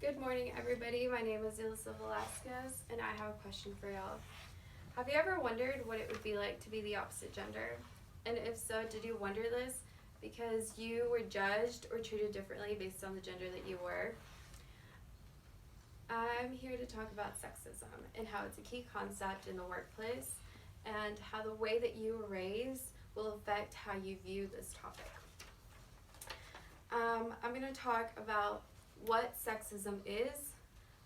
Good morning, everybody. My name is Elisa Velasquez, and I have a question for y'all. Have you ever wondered what it would be like to be the opposite gender? And if so, did you wonder this because you were judged or treated differently based on the gender that you were? I'm here to talk about sexism and how it's a key concept in the workplace and how the way that you were raised will affect how you view this topic. I'm going to talk about what sexism is,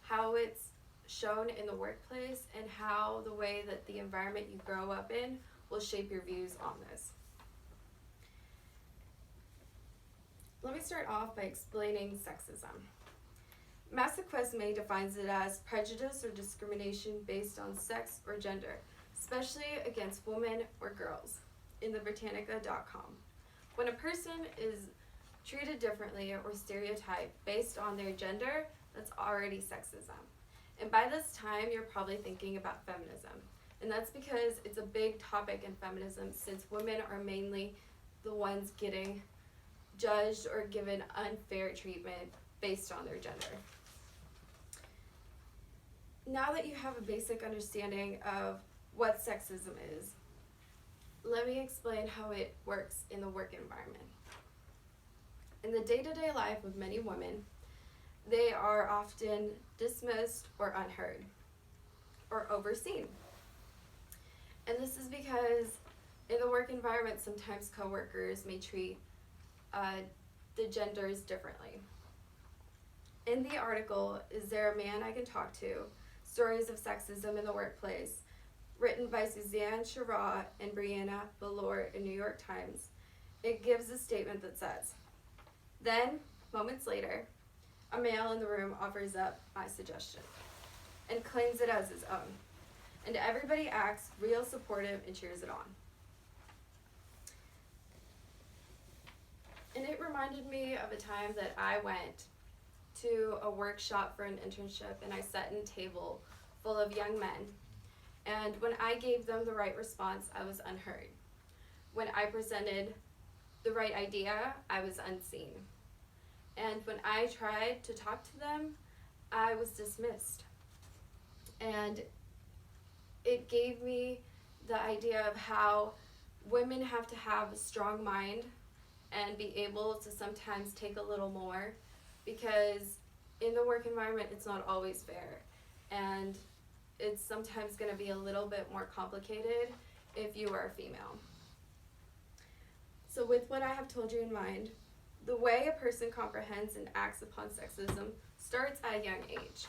how it's shown in the workplace, and how the way that the environment you grow up in will shape your views on this. Let me start off by explaining sexism. Massaquesme defines it as prejudice or discrimination based on sex or gender, especially against women or girls, in the Britannica.com. When a person is treated differently or stereotyped based on their gender, that's already sexism. And by this time, you're probably thinking about feminism. And that's because it's a big topic in feminism, since women are mainly the ones getting judged or given unfair treatment based on their gender. Now that you have a basic understanding of what sexism is, let me explain how it works in the work environment. In the day-to-day life of many women, they are often dismissed or unheard or overseen. And this is because in the work environment, sometimes coworkers may treat the genders differently. In the article, Is There a Man I Can Talk To? Stories of Sexism in the Workplace, written by Suzanne Shira and Brianna Ballor in New York Times, it gives a statement that says, "Then, moments later, a male in the room offers up my suggestion and claims it as his own, and everybody acts real supportive and cheers it on." And it reminded me of a time that I went to a workshop for an internship, and I sat in a table full of young men. And when I gave them the right response, I was unheard. When I presented the right idea, I was unseen. And when I tried to talk to them, I was dismissed. And it gave me the idea of how women have to have a strong mind and be able to sometimes take a little more, because in the work environment, it's not always fair. And it's sometimes going to be a little bit more complicated if you are a female. So with what I have told you in mind, the way a person comprehends and acts upon sexism starts at a young age.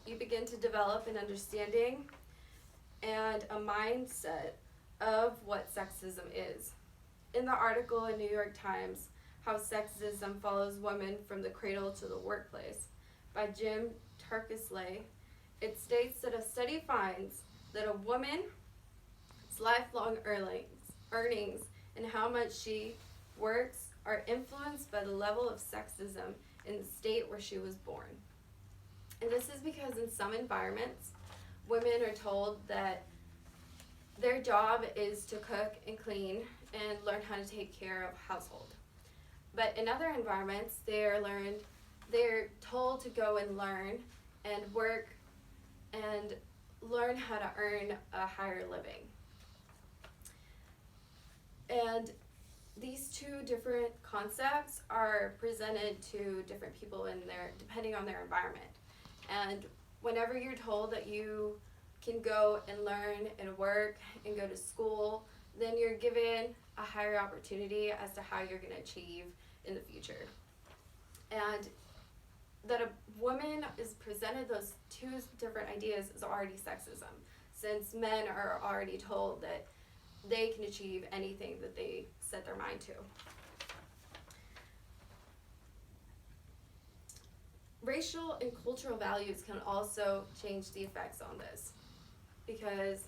You begin to develop an understanding and a mindset of what sexism is. In the article in New York Times, How Sexism Follows Women from the Cradle to the Workplace, by Jim Tarkesley, it states that a study finds that a woman's lifelong earnings and how much she works are influenced by the level of sexism in the state where she was born. And this is because in some environments, women are told that their job is to cook and clean and learn how to take care of household. But in other environments, they're told to go and learn and work and learn how to earn a higher living. And these two different concepts are presented to different people depending on their environment. And whenever you're told that you can go and learn and work and go to school, then you're given a higher opportunity as to how you're going to achieve in the future. And that a woman is presented those two different ideas is already sexism, since men are already told that they can achieve anything that they set their mind to. Racial and cultural values can also change the effects on this, because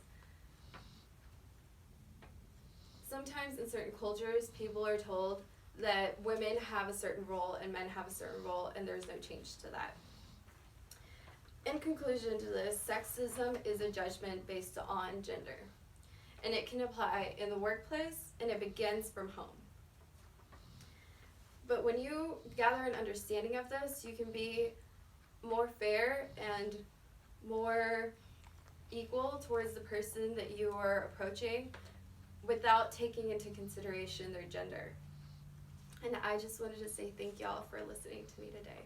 sometimes in certain cultures, people are told that women have a certain role and men have a certain role, and there's no change to that. In conclusion to this, sexism is a judgment based on gender, and it can apply in the workplace, and it begins from home. But when you gather an understanding of this, you can be more fair and more equal towards the person that you are approaching without taking into consideration their gender. And I just wanted to say thank y'all for listening to me today.